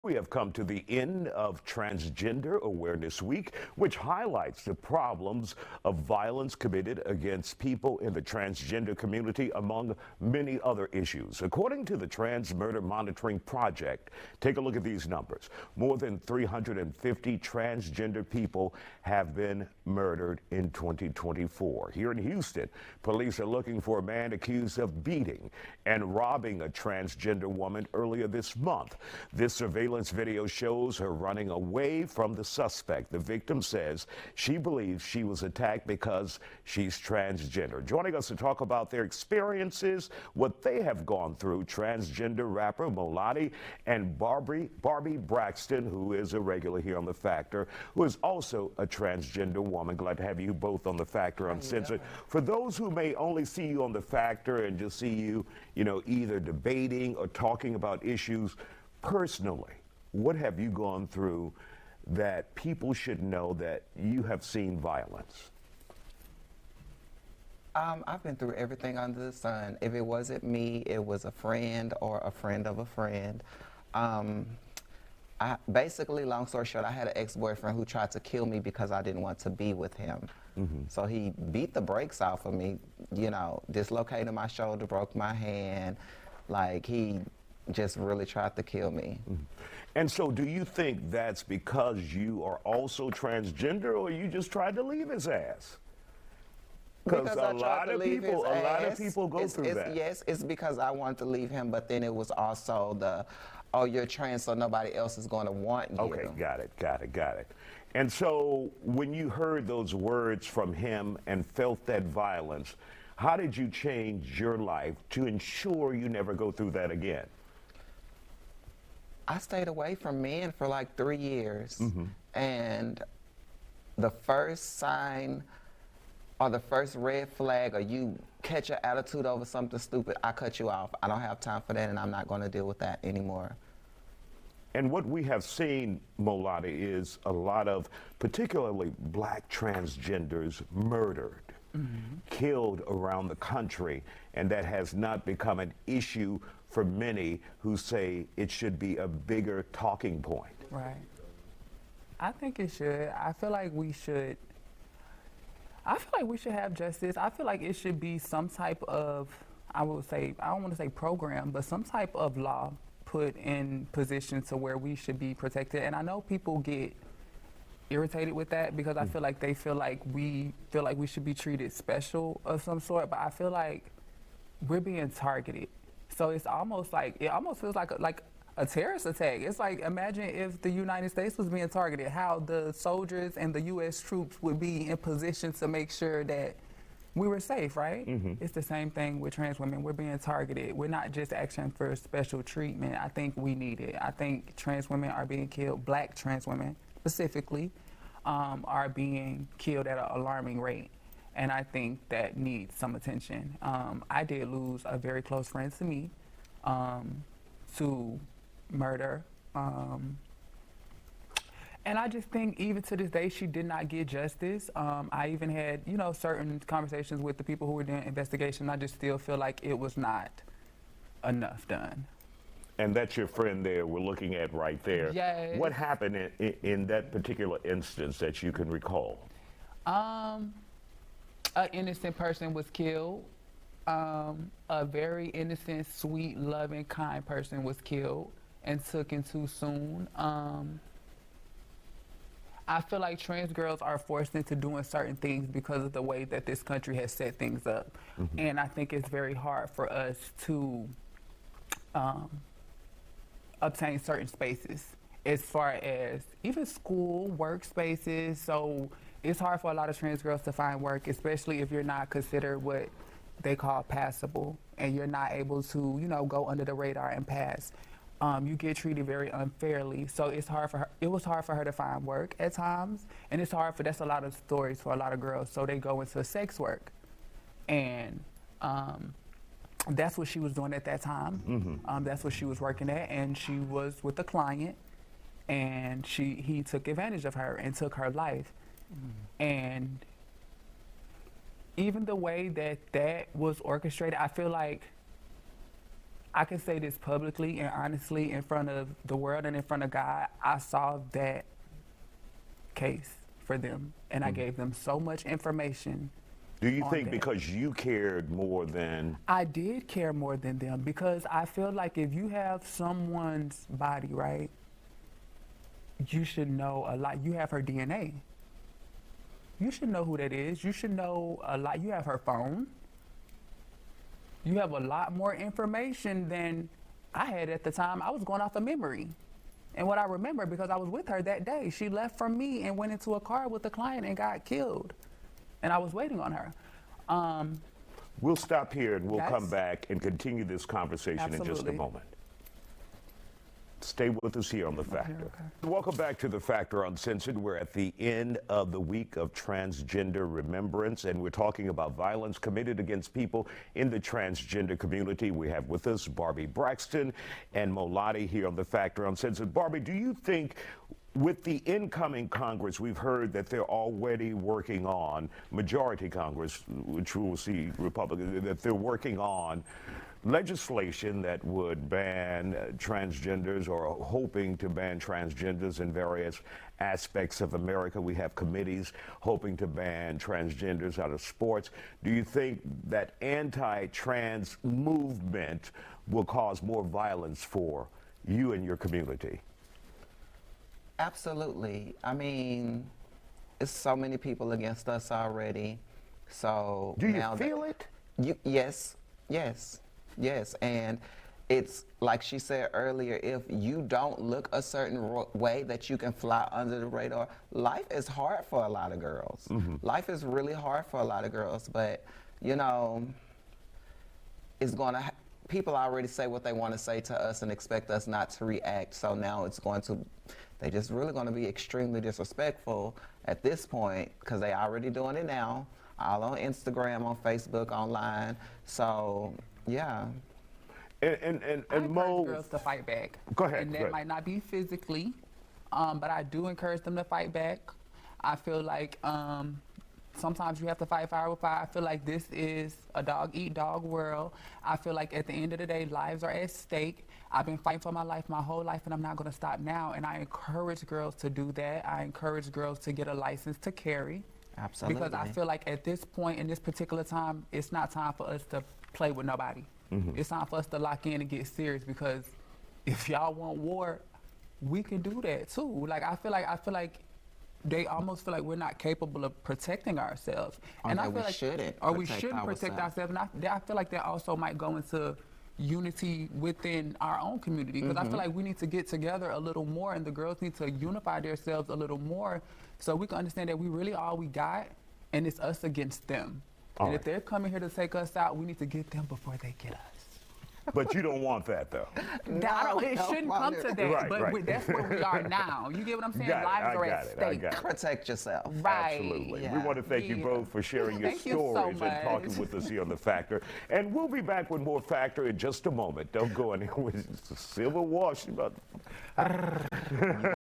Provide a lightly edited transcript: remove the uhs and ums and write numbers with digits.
We have come to the end of Transgender Awareness Week, which highlights the problems of violence committed against people in the transgender community, among many other issues. According to the Trans Murder Monitoring Project, take a look at these numbers. More than 350 transgender people have been murdered in 2024. Here in Houston, police are looking for a man accused of beating and robbing a transgender woman earlier this month. This surveillance video shows her running away from the suspect. The victim says she believes she was attacked because she's transgender. Joining us to talk about their experiences, what they have gone through, transgender rapper Molati and Barbie Braxton, who is a regular here on The Factor, who is also a transgender woman. Glad to have you both on The Factor Uncensored. For those who may only see you on The Factor and just see you, either debating or talking about issues personally, what have you gone through that people should know that you have seen violence? I've been through everything under the sun. If it wasn't me, it was a friend or a friend of a friend. Basically, long story short, I had an ex-boyfriend who tried to kill me because I didn't want to be with him. So he beat the brakes off of me, dislocated my shoulder, broke my hand. Like, he just really tried to kill me. And so do you think that's because you are also transgender, or you just tried to leave his ass? Because a lot of people go through that. Yes, it's because I wanted to leave him, but then it was also the, oh, you're trans, so nobody else is going to want you. Okay, got it. And so when you heard those words from him and felt that violence, how did you change your life to ensure you never go through that again? I stayed away from men for like 3 years. And the first sign or the first red flag, or you catch an attitude over something stupid, I cut you off. I don't have time for that, and I'm not going to deal with that anymore. And what we have seen, Molati, is a lot of particularly black transgenders murdered, killed around the country, and that has not become an issue for many who say it should be a bigger talking point. Right. I think it should. I feel like we should have justice. I feel like it should be some type of, I would say, I don't want to say program, but some type of law put in position to where we should be protected. And I know people get irritated with that because I feel like they feel like we should be treated special of some sort, but I feel like we're being targeted. So it's almost like, it almost feels like a terrorist attack. It's like, imagine if the United States was being targeted, how the soldiers and the U.S. troops would be in position to make sure that we were safe, right? It's the same thing with trans women. We're being targeted. We're not just asking for special treatment. I think we need it. I think trans women are being killed, black trans women specifically, are being killed at an alarming rate. And I think that needs some attention. I did lose a very close friend to me to murder. And I just think even to this day, she did not get justice. I even had, certain conversations with the people who were doing investigation. I just still feel like it was not enough done. And that's your friend there we're looking at right there. Yes. What happened in that particular instance that you can recall? An innocent person was killed. A very innocent, sweet, loving, kind person was killed and taken too soon. I feel like trans girls are forced into doing certain things because of the way that this country has set things up. And I think it's very hard for us to obtain certain spaces as far as even school, workspaces. So it's hard for a lot of trans girls to find work, especially if you're not considered what they call passable and you're not able to, go under the radar and pass. You get treated very unfairly. So it was hard for her to find work at times. And that's a lot of stories for a lot of girls. So they go into sex work. And that's what she was doing at that time. That's what she was working at. And she was with a client. And he took advantage of her and took her life. And even the way that was orchestrated, I feel like I can say this publicly and honestly in front of the world and in front of God. I solved that case for them, and I gave them so much information. Do you think that. because you cared more than... I did care more than them, because I feel like if you have someone's body, right, you should know a lot. You have her DNA. You should know who that is. You should know a lot. You have her phone. You have a lot more information than I had at the time. I was going off of memory. And what I remember, because I was with her that day, she left from me and went into a car with a client and got killed. And I was waiting on her. We'll stop here and we'll Yes. come back and continue this conversation in just a Absolutely. moment. Stay with us here on The Factor. okay. Welcome back to The Factor Uncensored. We're at the end of the week of Transgender Remembrance, and we're talking about violence committed against people in the transgender community. We have with us Barbie Braxton and Molati here on The Factor Uncensored. Barbie, do you think with the incoming Congress, we've heard that they're already working on, majority Congress, which we will see Republicans, that they're working on legislation that would ban transgenders, or hoping to ban transgenders in various aspects of America. We have committees hoping to ban transgenders out of sports. Do you think that anti-trans movement will cause more violence for you and your community? Absolutely. I mean, it's so many people against us already. So Do you now feel it? Yes, yes, yes. And it's like she said earlier, if you don't look a certain way that you can fly under the radar, life is hard for a lot of girls. Life is really hard for a lot of girls, but you know, it's going to, people already say what they want to say to us and expect us not to react. So now it's going to, they just really going to be extremely disrespectful at this point, because they already doing it now, all on Instagram, on Facebook, online. So yeah. And I encourage Mo, girls to fight back. Go ahead, And go that ahead. might not be physically, but I do encourage them to fight back. I feel like sometimes you have to fight fire with fire. I feel like this is a dog-eat-dog world. I feel like at the end of the day, lives are at stake. I've been fighting for my life my whole life, and I'm not going to stop now. And I encourage girls to do that. I encourage girls to get a license to carry. Absolutely. Because I feel like at this point, in this particular time, it's not time for us to play with nobody. It's time for us to lock in and get serious, because if y'all want war, we can do that too. Like I feel like they almost feel like we're not capable of protecting ourselves. Or and that I feel we like, shouldn't or we protect shouldn't protect ourselves. ourselves. And I feel like that also might go into unity within our own community, because I feel like we need to get together a little more, and the girls need to unify themselves a little more, so we can understand that we really all we got, and it's us against them. All And right. if they're coming here to take us out, we need to get them before they get us. but you don't want that, though. It shouldn't come to that, Right, but right. that's where we are now. You get what I'm saying? Got it, Lives I are got at it, I stake. got it. Protect yourself. Right. Absolutely. We Yeah. want to thank you Yeah. both for sharing your Thank you so stories and much. talking with us here on The Factor. And we'll be back with more Factor in just a moment. Don't go anywhere. It's a Civil War. She about